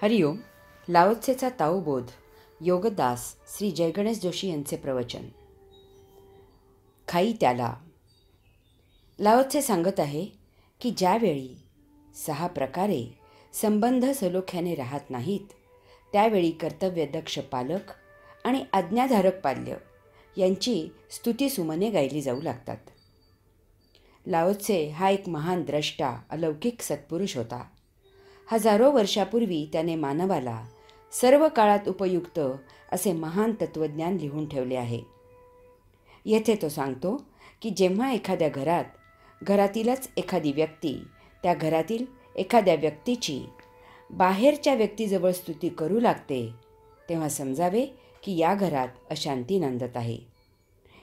हरिओम. लाओत्सेचा ताओबोध योगदास श्री जयगणेश जोशी यांचे प्रवचन. खाई त्याला. लाओत्से सांगत आहे की ज्यावेळी 6 प्रकारे संबंध सलोख्याने राहत नाहीत त्यावेळी कर्तव्यदक्ष पालक आणि आज्ञाधारक पाल्य यांची स्तुतिसुमने गायली जाऊ लागतात. लाओत्से हा एक महान द्रष्टा, अलौकिक सत्पुरुष होता. हजारो वर्षापूर्वी त्याने मानवाला सर्व काळात उपयुक्त असे महान तत्त्वज्ञान लिहून ठेवले आहे. येथे तो सांगतो की जेव्हा एखाद्या घरातीलच एखादी व्यक्ती त्या घरातील एखाद्या व्यक्तीची बाहेरच्या व्यक्तीजवळ स्तुती करू लागते तेव्हा समजावे की या घरात अशांती नांदत आहे.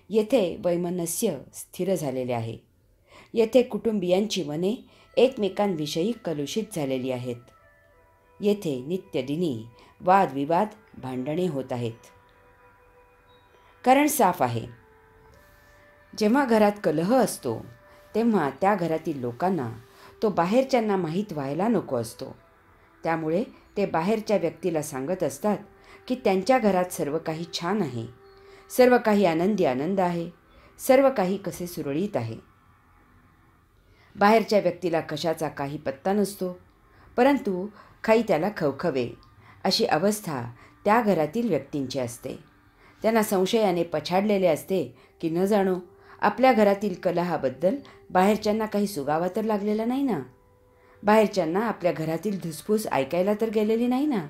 येथे वैमनस्य स्थिर झालेले आहे. येथे कुटुंबियांची मने एकमेकांविषयी कलुषित झालेली आहेत. येथे नित्यदिनी वादविवाद, भांडणे होत आहेत. कारण साफ आहे, जेव्हा घरात कलह असतो तेव्हा त्या घरातील लोकांना तो बाहेरच्यांना माहीत व्हायला नको असतो. त्यामुळे ते बाहेरच्या व्यक्तीला सांगत असतात की त्यांच्या घरात सर्व काही छान आहे, सर्व काही आनंदी आनंद आहे, सर्व काही कसे सुरळीत आहे. बाहेरच्या व्यक्तीला कशाचा काही पत्ता नसतो, परंतु खाई त्याला खवखवे अशी अवस्था त्या घरातील व्यक्तींची असते. त्यांना संशयाने पछाडलेले असते की न जाणो आपल्या घरातील कलहाबद्दल बाहेरच्यांना काही सुगावा तर लागलेला नाही ना, बाहेरच्यांना आपल्या घरातील धुसफूस ऐकायला तर गेलेली नाही ना,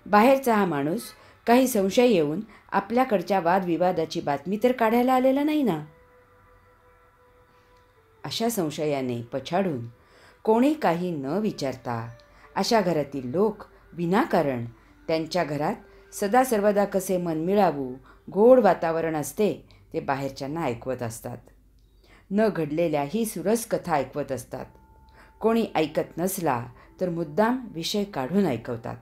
बाहेरचा हा माणूस काही संशय येऊन आपल्याकडच्या वादविवादाची बातमी तर काढायला आलेला नाही ना. अशा संशयाने पछाडून कोणी काही न विचारता अशा घरातील लोक विनाकारण त्यांच्या घरात सदा सर्वदा कसे मन मिळावू, गोड वातावरण असते ते बाहेरच्यांना ऐकवत असतात. न घडलेल्याही सुरस कथा ऐकवत असतात. कोणी ऐकत नसला तर मुद्दाम विषय काढून ऐकवतात.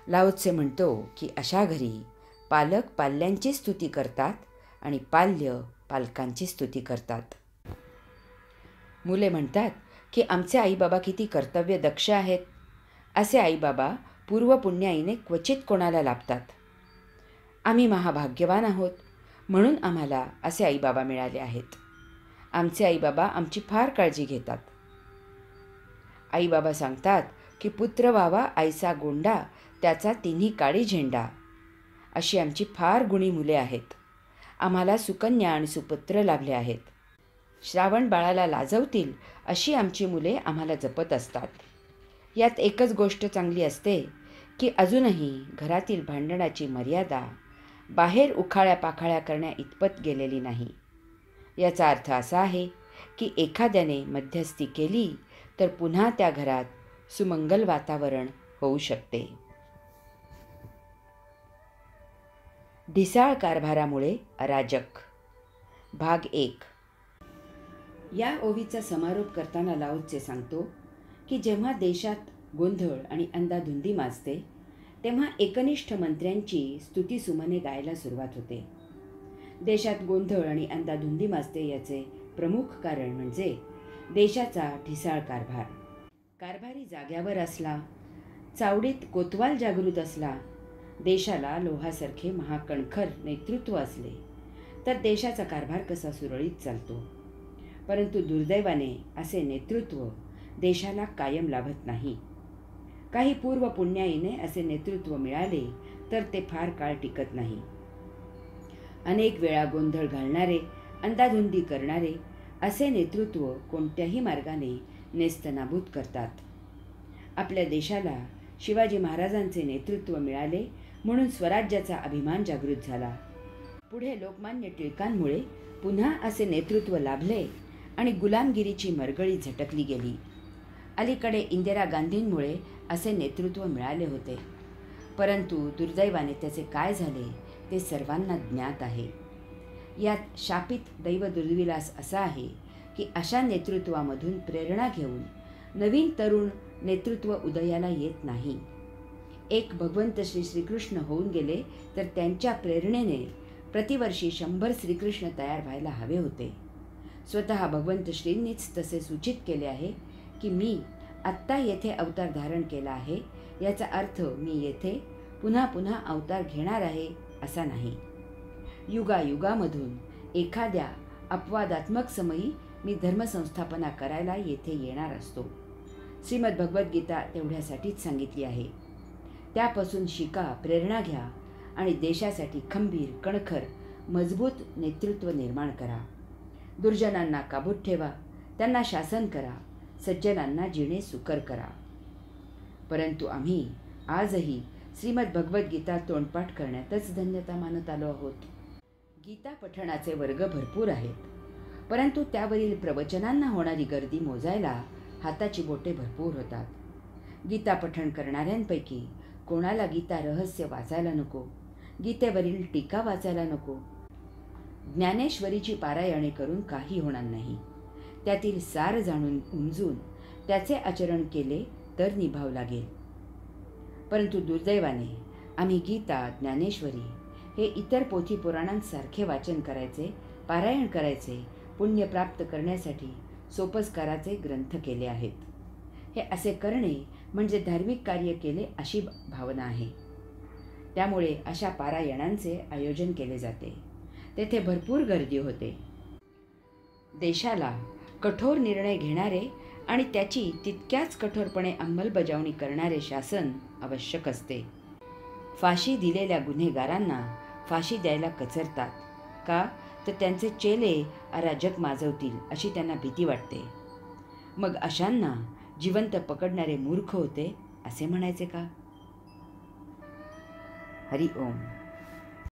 लाओत्से म्हणतो की अशा घरी पालक पाल्यांची स्तुती करतात आणि पाल्य पालकांची स्तुती करतात. मुले म्हणतात की आमचे आईबाबा किती कर्तव्य दक्ष आहेत. असे आईबाबा पूर्वपुण्याईने क्वचित कोणाला लाभतात. आम्ही महाभाग्यवान आहोत म्हणून आम्हाला असे आईबाबा मिळाले आहेत. आमचे आईबाबा आमची फार काळजी घेतात. आईबाबा सांगतात की पुत्र व्हावा आईचा गोंडा, त्याचा तिन्ही काळी झेंडा. अशी आमची फार गुणी मुले आहेत. आम्हाला सुकन्या आणि सुपुत्र लाभले आहेत. श्रावण बाळाला लाजवतील अशी आमची मुले आम्हाला जपत असतात. यात एकच गोष्ट चांगली असते की अजूनही घरातील भांडणाची मर्यादा बाहेर उखाळ्या पाखाळ्या करण्या इतपत गेलेली नाही. याचा अर्थ असा आहे की एखाद्याने मध्यस्थी केली तर पुन्हा त्या घरात सुमंगल वातावरण होऊ शकते. ढिसाळ कारभारामुळे अराजक. भाग 1. या ओवीचा समारोप करताना लाओत्से सांगतो की जेव्हा देशात गोंधळ आणि अंधाधुंदी माजते तेव्हा एकनिष्ठ मंत्र्यांची स्तुतिसुमने गायला सुरुवात होते. देशात गोंधळ आणि अंधाधुंदी माजते याचे प्रमुख कारण म्हणजे देशाचा ढिसाळ कारभार. कारभारी जाग्यावर असला, चावडीत कोतवाल जागृत असला, देशाला लोहासारखे महाकणखर नेतृत्व असले तर देशाचा कारभार कसा सुरळीत चालतो. परंतु दुर्दैवाने असे नेतृत्व देशाला कायम लाभत नाही. काही पूर्व पुण्याईने असे नेतृत्व मिळाले तर ते फार काळ टिकत नाही. अनेक वेळा गोंधळ घालणारे, अंधाधुंदी करणारे असे नेतृत्व कोणत्याही मार्गाने नेस्तनाबूत करतात. आपल्या देशाला शिवाजी महाराजांचे नेतृत्व मिळाले म्हणून स्वराज्याचा अभिमान जागृत झाला. पुढे लोकमान्य टिळकांमुळे पुन्हा असे नेतृत्व लाभले आणि गुलामगिरीची मरगळी झटकली गेली. अलीकडे इंदिरा गांधींमुळे असे नेतृत्व मिळाले होते, परंतु दुर्दैवाने त्याचे काय झाले ते सर्वांना ज्ञात आहे. यात शापित दैवदुर्विलास असा आहे की अशा नेतृत्वामधून प्रेरणा घेऊन नवीन तरुण नेतृत्व उदयाला येत नाही. एक भगवंत श्रीकृष्ण होऊन गेले तर त्यांच्या प्रेरणेने प्रतिवर्षी 100 श्रीकृष्ण तयार व्हायला हवे होते. स्वतः भगवंत श्रींनीच तसे सूचित केले आहे की मी आत्ता येथे अवतार धारण केला आहे याचा अर्थ मी येथे पुन्हा पुन्हा अवतार घेणार आहे असा नाही. युगायुगामधून एखाद्या अपवादात्मक समयी मी धर्मसंस्थापना करायला येथे येणार असतो. श्रीमद भगवद्गीता तेवढ्यासाठीच सांगितली आहे. त्यापासून शिका, प्रेरणा घ्या आणि देशासाठी खंबीर, कणखर, मजबूत नेतृत्व निर्माण करा. दुर्जनांना काबूत ठेवा, त्यांना शासन करा, सज्जनांना जिणे सुकर करा. परंतु आम्ही आजही श्रीमद भगवद्गीता तोंडपाठ करण्यातच धन्यता मानत आलो आहोत. गीता पठणाचे वर्ग भरपूर आहेत, परंतु त्यावरील प्रवचनांना होणारी गर्दी मोजायला हाताची बोटे भरपूर होतात. गीता पठण करणाऱ्यांपैकी कोणाला गीता रहस्य वाचायला नको, गीतेवरील टीका वाचायला नको. ज्ञानेश्वरीची पारायणे करून काही होणार नाही. त्यातील सार जाणून उमजून त्याचे आचरण केले तर निभाव लागेल. परंतु दुर्दैवाने आम्ही गीता, ज्ञानेश्वरी हे इतर पोथी पुराणांसारखे वाचन करायचे, पारायण करायचे, पुण्य प्राप्त करण्यासाठी सोपस्काराचे ग्रंथ केले आहेत. हे असे करणे म्हणजे धार्मिक कार्य केले अशी भावना आहे. त्यामुळे अशा पारायणांचे आयोजन केले जाते. तेथे भरपूर गर्दी होते. देशाला कठोर निर्णय घेणारे आणि त्याची तितक्याच कठोरपणे अंमलबजावणी करणारे शासन आवश्यक असते. फाशी दिलेल्या गुन्हेगारांना फाशी द्यायला कचरतात का? तर त्यांचे चेले अराजक माजवतील अशी त्यांना भीती वाटते. मग अशांना जिवंत पकडणारे मूर्ख होते असे म्हणायचे का? हरि ओम.